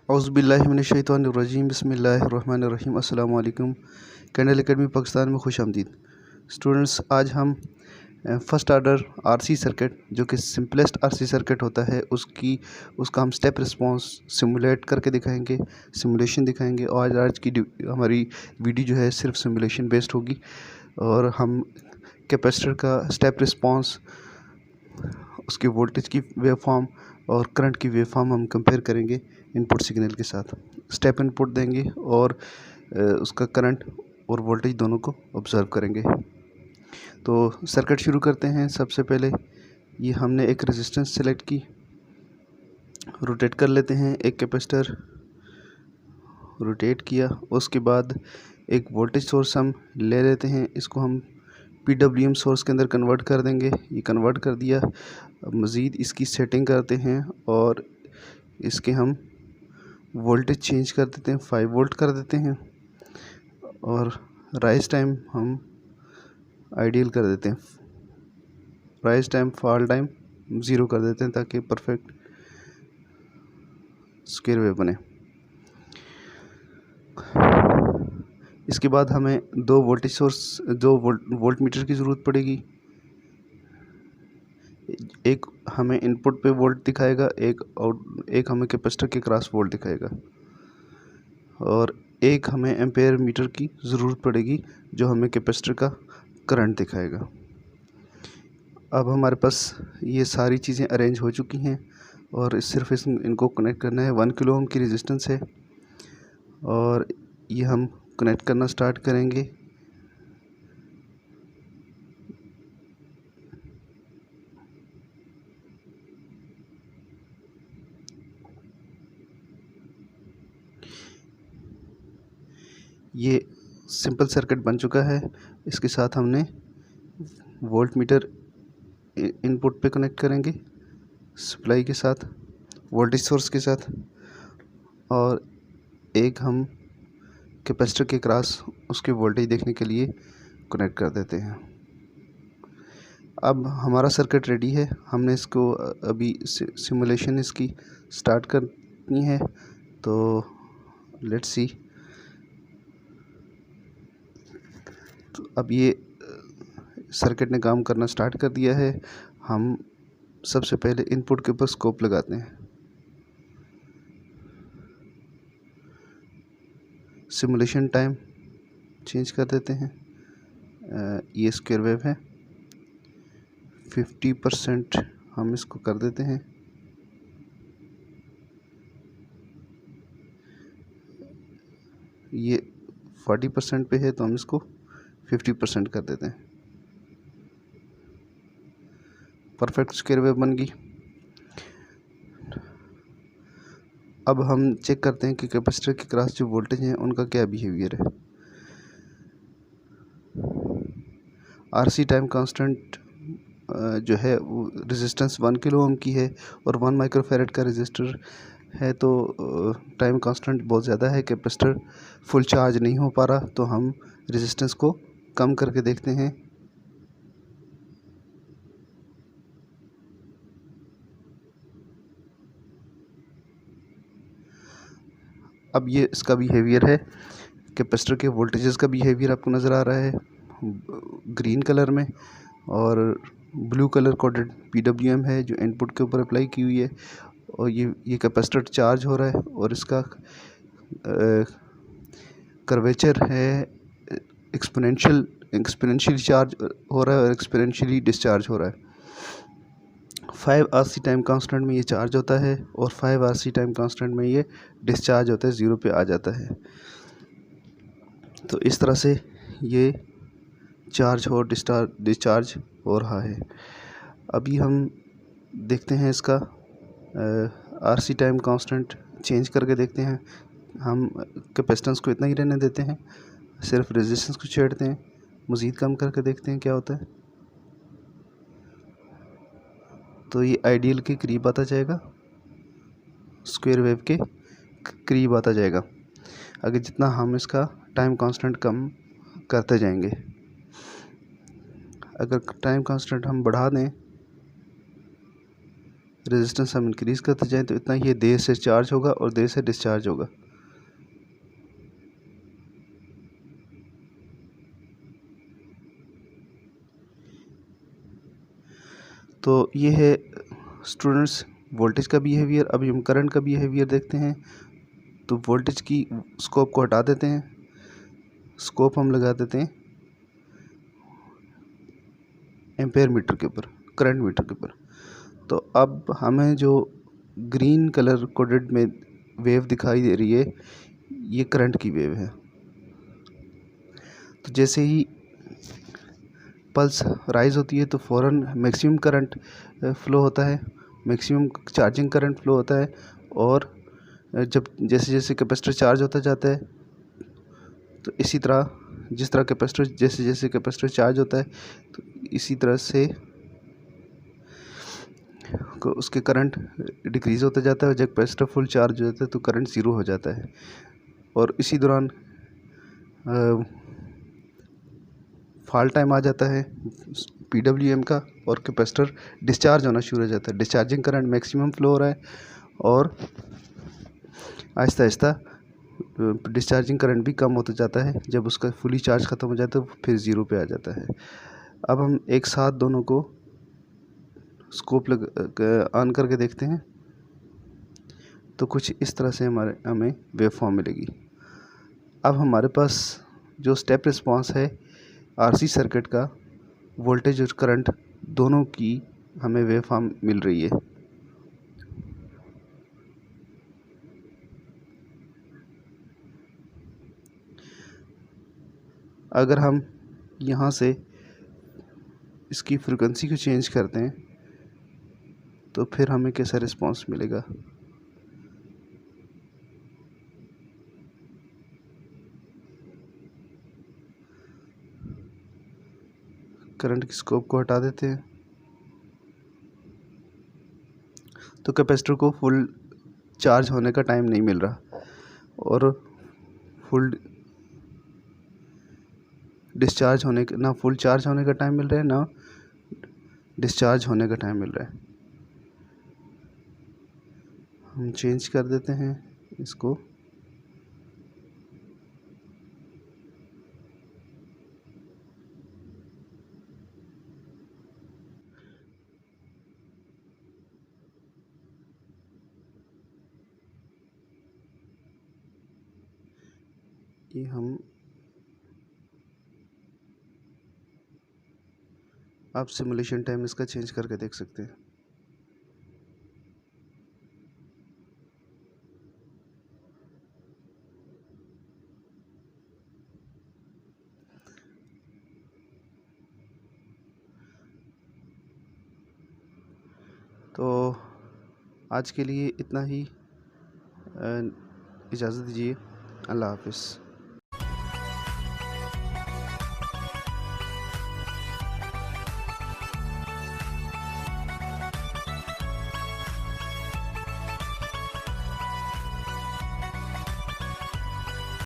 औज़ुबिल्लाहिमिनश्शैतानिर्रजीम बिस्मिल्लाहिर्रहमानिर्रहीम अस्सलाम वालेकुम। कैंडल एकेडमी पाकिस्तान में खुश आमदीद। स्टूडेंट्स, आज हम फर्स्ट ऑर्डर आरसी सर्किट, जो कि सिंपलेस्ट आरसी सर्किट होता है, उसका हम स्टेप रिस्पांस सिमुलेट करके दिखाएंगे, सिमुलेशन दिखाएंगे। और आज की हमारी वीडियो जो है सिर्फ सिमुलेशन बेस्ड होगी, और हम कैपेसिटर का स्टेप रिस्पांस, उसकी वोल्टेज की वेव फॉर्म और करंट की वेव फॉर्म हम कंपेयर करेंगे इनपुट सिग्नल के साथ। स्टेप इनपुट देंगे और उसका करंट और वोल्टेज दोनों को ऑब्ज़र्व करेंगे। तो सर्किट शुरू करते हैं। सबसे पहले ये हमने एक रेजिस्टेंस सेलेक्ट की, रोटेट कर लेते हैं। एक कैपेसिटर रोटेट किया, उसके बाद एक वोल्टेज सोर्स हम ले लेते हैं। इसको हम PWM सोर्स के अंदर कन्वर्ट कर देंगे। ये कन्वर्ट कर दिया। मज़ीद इसकी सेटिंग करते हैं और इसके हम वोल्टेज चेंज कर देते हैं, 5 वोल्ट कर देते हैं, और राइज टाइम हम आइडियल कर देते हैं। राइज टाइम, फॉल टाइम 0 कर देते हैं, ताकि परफेक्ट स्क्वायर वेव बने। इसके बाद हमें दो वोल्टेज सोर्स, दो वोल्ट मीटर की ज़रूरत पड़ेगी। एक हमें इनपुट पे वोल्ट दिखाएगा, एक हमें कैपेसिटर के क्रॉस वोल्ट दिखाएगा, और एक हमें एम्पेयर मीटर की ज़रूरत पड़ेगी, जो हमें कैपेसिटर का करंट दिखाएगा। अब हमारे पास ये सारी चीज़ें अरेंज हो चुकी हैं, और सिर्फ इनको कनेक्ट करना है। 1 किलो ओम की रेजिस्टेंस है, और ये हम कनेक्ट करना स्टार्ट करेंगे। ये सिंपल सर्किट बन चुका है। इसके साथ हमने वोल्ट मीटर इनपुट पे कनेक्ट करेंगे, सप्लाई के साथ, वोल्टेज सोर्स के साथ, और एक हम कैपेसिटर के क्रॉस उसके वोल्टेज देखने के लिए कनेक्ट कर देते हैं। अब हमारा सर्किट रेडी है। हमने इसको अभी सिमुलेशन इसकी स्टार्ट करनी है। तो लेट्स सी। तो अब ये सर्किट ने काम करना स्टार्ट कर दिया है। हम सबसे पहले इनपुट के ऊपर स्कोप लगाते हैं। सिमुलेशन टाइम चेंज कर देते हैं। ये स्क्वायर वेव है, 50% हम इसको कर देते हैं। ये 40% पे है, तो हम इसको 50% कर देते हैं। परफेक्ट स्क्वायर वेव बन गई। अब हम चेक करते हैं कि कैपेसिटर के क्रॉस जो वोल्टेज हैं उनका क्या बिहेवियर है। आरसी टाइम कांस्टेंट जो है वो रेजिस्टेंस 1 किलो ओम की है, और 1 माइक्रोफैरड का रेजिस्टर है, तो टाइम कांस्टेंट बहुत ज़्यादा है। कैपेसिटर फुल चार्ज नहीं हो पा रहा, तो हम रेजिस्टेंस को कम करके देखते हैं। अब ये इसका बिहेवियर है। कैपेसिटर के वोल्टेजेस का बिहेवियर आपको नज़र आ रहा है ग्रीन कलर में, और ब्लू कलर कोडेड PWM है जो इनपुट के ऊपर अप्लाई की हुई है, और ये कैपेसिटर चार्ज हो रहा है, और इसका कर्वेचर है एक्सपोनेंशियल चार्ज हो रहा है और एक्सपोनेंशियली डिस्चार्ज हो रहा है। 5 RC टाइम कांस्टेंट में ये चार्ज होता है, और 5 RC टाइम कांस्टेंट में ये डिस्चार्ज होता है, 0 पे आ जाता है। तो इस तरह से ये चार्ज और डिस्चार्ज हो रहा है। अभी हम देखते हैं इसका RC टाइम कांस्टेंट चेंज करके देखते हैं हम कैपेसिटेंस को इतना ही रहने देते हैं, सिर्फ रेजिस्टेंस को छेड़ते हैं। मज़ीद कम करके देखते हैं क्या होता है। तो ये आइडियल के करीब आता जाएगा, स्क्वायर वेव के करीब आता जाएगा, अगर जितना हम इसका टाइम कांस्टेंट कम करते जाएंगे। अगर टाइम कांस्टेंट हम बढ़ा दें, रेजिस्टेंस हम इंक्रीज़ करते जाएं, तो इतना ये देर से चार्ज होगा और देर से डिस्चार्ज होगा। तो ये है स्टूडेंट्स वोल्टेज का बिहेवियर। अभी हम करंट का बिहेवियर देखते हैं। तो वोल्टेज की स्कोप को हटा देते हैं, स्कोप हम लगा देते हैं एम्पेयर मीटर के ऊपर, करंट मीटर के ऊपर। तो अब हमें जो ग्रीन कलर कोडेड में वेव दिखाई दे रही है, ये करंट की वेव है। तो जैसे ही पल्स राइज़ होती है तो फ़ौरन मैक्सिमम करंट फ़्लो होता है, मैक्सिमम चार्जिंग करंट फ़्लो होता है। और जब जैसे जैसे कैपेसिटर चार्ज होता जाता है, तो इसी तरह जिस तरह कैपेसिटर जैसे जैसे कैपेसिटर चार्ज होता है, तो इसी तरह से उसके करंट डिक्रीज़ होता जाता है। जब कैपेसिटर फुल चार्ज हो जाता है तो करंट ज़ीरो हो जाता है। और इसी दौरान फॉल टाइम आ जाता है PWM का, और कैपेसिटर डिस्चार्ज होना शुरू हो जाता है। डिस्चार्जिंग करंट मैक्सिमम फ्लो हो रहा है और आहिस्ता आहिस्ता डिस्चार्जिंग करंट भी कम होता जाता है। जब उसका फुली चार्ज ख़त्म हो जाता है तो फिर ज़ीरो पे आ जाता है। अब हम एक साथ दोनों को स्कोप ऑन करके देखते हैं, तो कुछ इस तरह से हमें वेव फॉर्म मिलेगी। अब हमारे पास जो स्टेप रिस्पांस है RC सर्किट का, वोल्टेज और करंट दोनों की हमें वेव फॉर्म मिल रही है। अगर हम यहाँ से इसकी फ्रीक्वेंसी को चेंज करते हैं तो फिर हमें कैसा रिस्पांस मिलेगा। करंट की स्कोप को हटा देते हैं, तो कैपेसिटर को फुल चार्ज होने का टाइम नहीं मिल रहा और फुल डिस्चार्ज होने का, ना फुल चार्ज होने का टाइम मिल रहा है, ना डिस्चार्ज होने का टाइम मिल रहा है। हम चेंज कर देते हैं इसको। ये हम आप सिमुलेशन टाइम इसका चेंज करके देख सकते हैं। तो आज के लिए इतना ही, इजाज़त दीजिए। अल्लाह हाफ़िज़।